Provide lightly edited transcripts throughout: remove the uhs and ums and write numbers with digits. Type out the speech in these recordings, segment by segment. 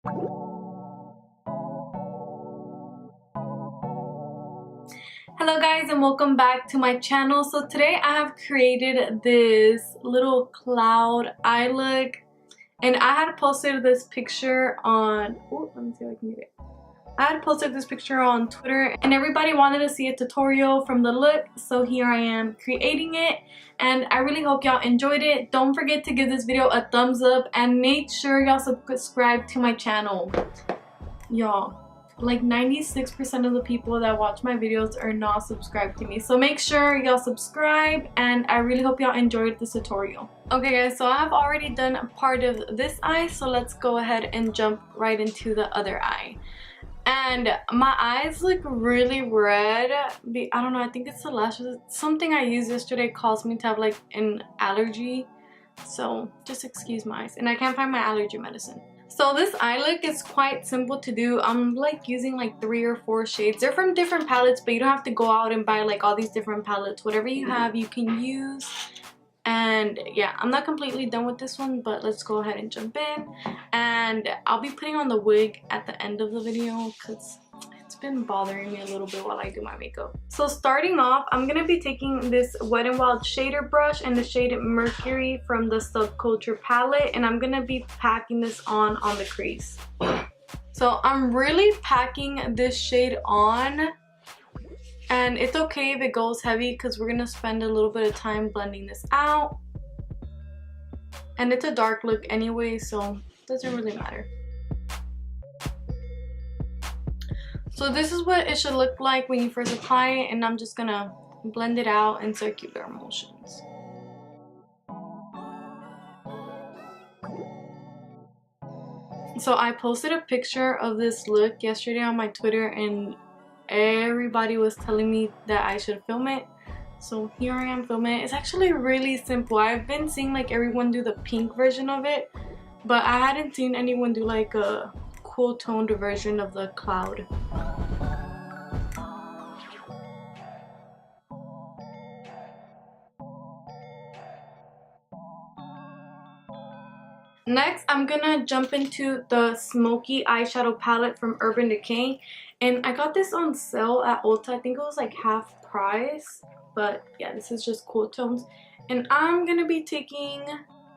Hello guys, and welcome back to my channel. So today I have created this little cloud eye look, and I had posted this picture on let me see if I can get it. I had posted this picture on Twitter and everybody wanted to see a tutorial from the look, so here I am creating it, and I really hope y'all enjoyed it. Don't forget to give this video a thumbs up and make sure y'all subscribe to my channel. Y'all, like 96% of the people that watch my videos are not subscribed to me, so make sure y'all subscribe, and I really hope y'all enjoyed this tutorial. Okay guys, so I have already done a part of this eye, so let's go ahead and jump right into the other eye. And my eyes look really red. I don't know, I think it's the lashes. Something I used yesterday caused me to have like an allergy, so just excuse my eyes, and I can't find my allergy medicine. So this eye look is quite simple to do. I'm like using like 3 or 4 shades. They're from different palettes, but you don't have to go out and buy like all these different palettes. Whatever you have, you can use. And yeah, I'm not completely done with this one, but let's go ahead and jump in. And I'll be putting on the wig at the end of the video because it's been bothering me a little bit while I do my makeup. So starting off, I'm going to be taking this Wet n Wild shader brush and the shade Mercury from the Subculture palette, and I'm going to be packing this on the crease. So I'm really packing this shade on, and it's okay if it goes heavy because we're going to spend a little bit of time blending this out. And it's a dark look anyway, so it doesn't really matter. So this is what it should look like when you first apply it, and I'm just gonna blend it out in circular motions. So I posted a picture of this look yesterday on my Twitter, and everybody was telling me that I should film it. So here I am filming it. It's actually really simple. I've been seeing like everyone do the pink version of it, but I hadn't seen anyone do like a cool toned version of the cloud. Next, I'm gonna jump into the smoky eyeshadow palette from Urban Decay, and I got this on sale at Ulta. I think it was like half price, but yeah, this is just cool tones. And I'm gonna be taking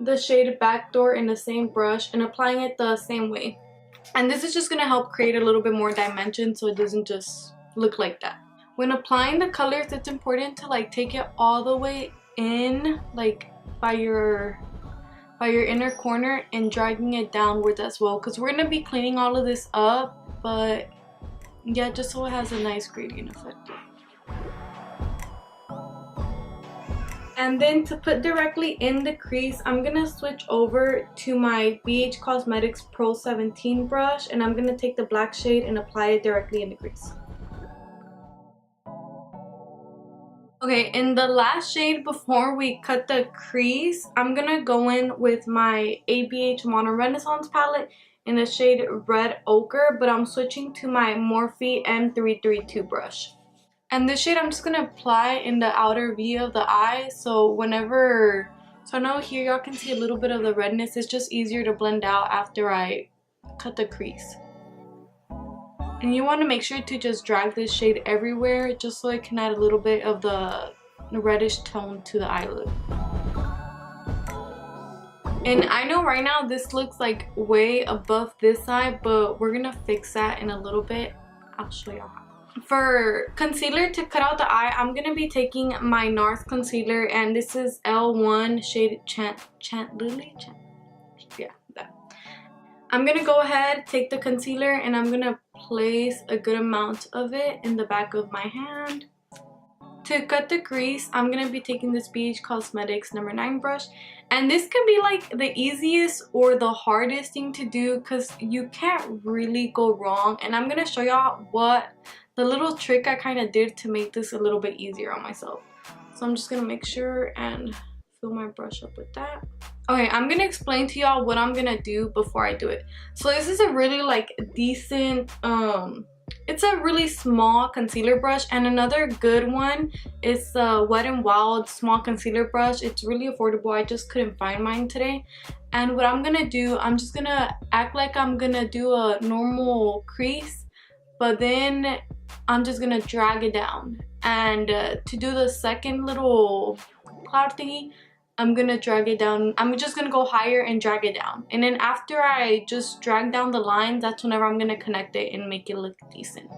the shade Backdoor in the same brush and applying it the same way. And this is just gonna help create a little bit more dimension so it doesn't just look like that. When applying the colors, it's important to like take it all the way in, like by your inner corner, and dragging it downwards as well, because we're gonna be cleaning all of this up, but yeah, just so it has a nice gradient effect. And then to put directly in the crease, I'm gonna switch over to my BH Cosmetics Pro 17 brush, and I'm gonna take the black shade and apply it directly in the crease. Okay, in the last shade before we cut the crease, I'm gonna go in with my ABH Mono Renaissance palette in the shade Red Ochre, but I'm switching to my Morphe M332 brush. And this shade I'm just gonna apply in the outer V of the eye, so I know here y'all can see a little bit of the redness. It's just easier to blend out after I cut the crease. And you want to make sure to just drag this shade everywhere, just so it can add a little bit of the reddish tone to the eye look. And I know right now this looks like way above this eye, but we're gonna fix that in a little bit. I'll show y'all how. For concealer to cut out the eye, I'm gonna be taking my Nars concealer, and this is L1 shade Chantilly. Yeah, that. I'm gonna go ahead, take the concealer, and I'm gonna place a good amount of it in the back of my hand. To cut the crease, I'm gonna be taking this BH Cosmetics number 9 brush, and this can be like the easiest or the hardest thing to do because you can't really go wrong. And I'm gonna show y'all what the little trick I kind of did to make this a little bit easier on myself. So I'm just gonna make sure and fill my brush up with that. Okay, I'm gonna explain to y'all what I'm gonna do before I do it. So this is a really like decent It's a really small concealer brush, and another good one is the Wet n Wild small concealer brush. It's really affordable. I just couldn't find mine today. And what I'm gonna do, I'm just gonna act like I'm gonna do a normal crease, but then I'm just gonna drag it down. And to do the second little cloud thingy, I'm gonna drag it down. I'm just gonna go higher and drag it down. And then after I just drag down the lines, that's whenever I'm gonna connect it and make it look decent.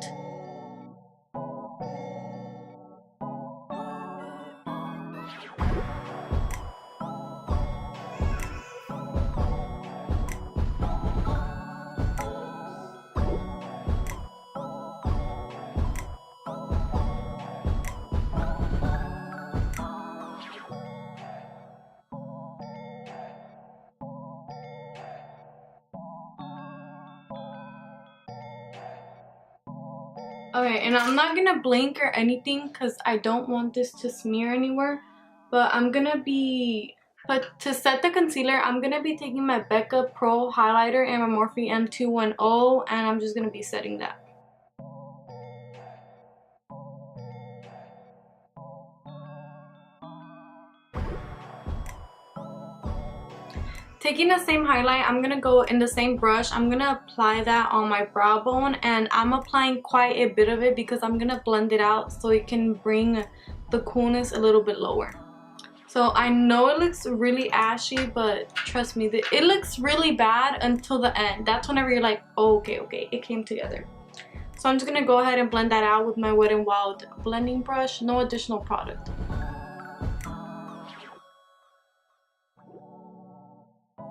Okay, and I'm not gonna blink or anything because I don't want this to smear anywhere. But to set the concealer, I'm gonna be taking my Becca Pro highlighter and my Morphe M210, and I'm just gonna be setting that. Taking the same highlight, I'm gonna go in the same brush. I'm gonna apply that on my brow bone, and I'm applying quite a bit of it because I'm gonna blend it out so it can bring the coolness a little bit lower. So I know it looks really ashy, but trust me, it looks really bad until the end. That's whenever you're like, oh, okay, it came together. So I'm just gonna go ahead and blend that out with my Wet n Wild blending brush. No additional product.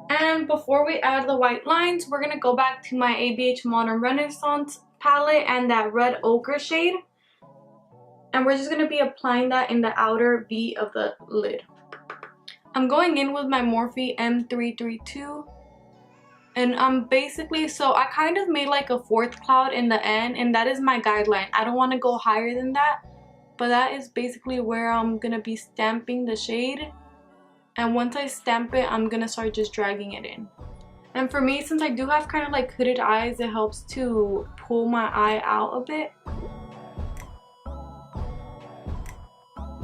And before we add the white lines, we're gonna go back to my ABH Modern Renaissance palette and that red ochre shade. And we're just gonna be applying that in the outer V of the lid. I'm going in with my Morphe M332. And so I kind of made like a fourth cloud in the end, and that is my guideline. I don't want to go higher than that, but that is basically where I'm gonna be stamping the shade. And once I stamp it, I'm gonna start just dragging it in. And for me, since I do have kind of like hooded eyes, it helps to pull my eye out a bit.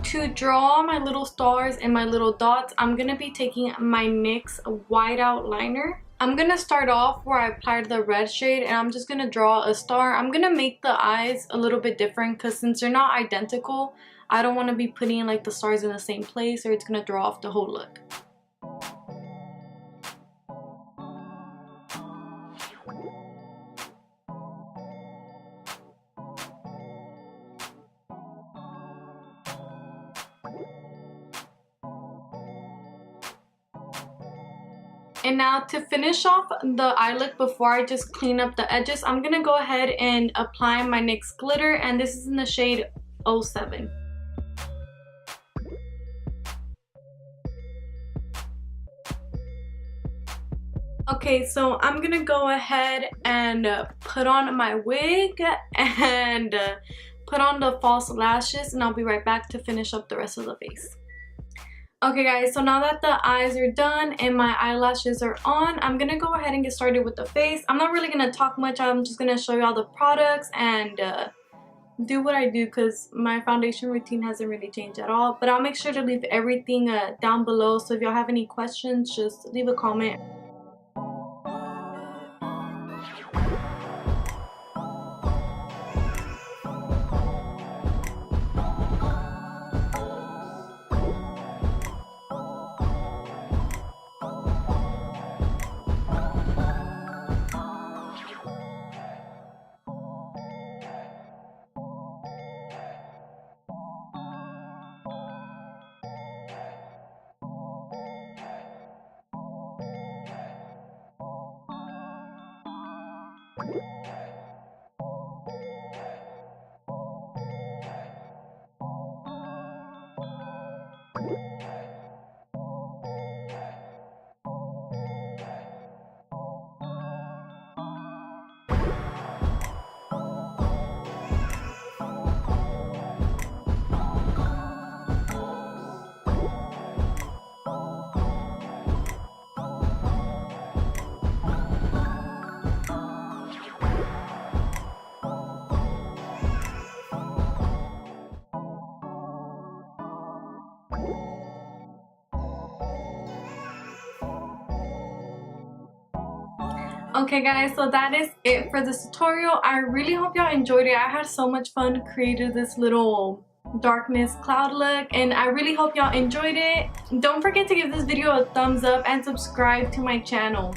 To draw my little stars and my little dots, I'm gonna be taking my NYX whiteout liner. I'm gonna start off where I applied the red shade, and I'm just gonna draw a star. I'm gonna make the eyes a little bit different because since they're not identical, I don't want to be putting like the stars in the same place or it's gonna draw off the whole look. And now to finish off the eye look before I just clean up the edges, I'm gonna go ahead and apply my NYX glitter, and this is in the shade 07. Okay, so I'm gonna go ahead and put on my wig and put on the false lashes, and I'll be right back to finish up the rest of the face. Okay guys, so now that the eyes are done and my eyelashes are on, I'm gonna go ahead and get started with the face. I'm not really gonna talk much. I'm just gonna show you all the products and do what I do because my foundation routine hasn't really changed at all. But I'll make sure to leave everything down below, so if y'all have any questions, just leave a comment. Okay guys, so that is it for this tutorial. I really hope y'all enjoyed it. I had so much fun creating this little darkness cloud look, and I really hope y'all enjoyed it. Don't forget to give this video a thumbs up and subscribe to my channel.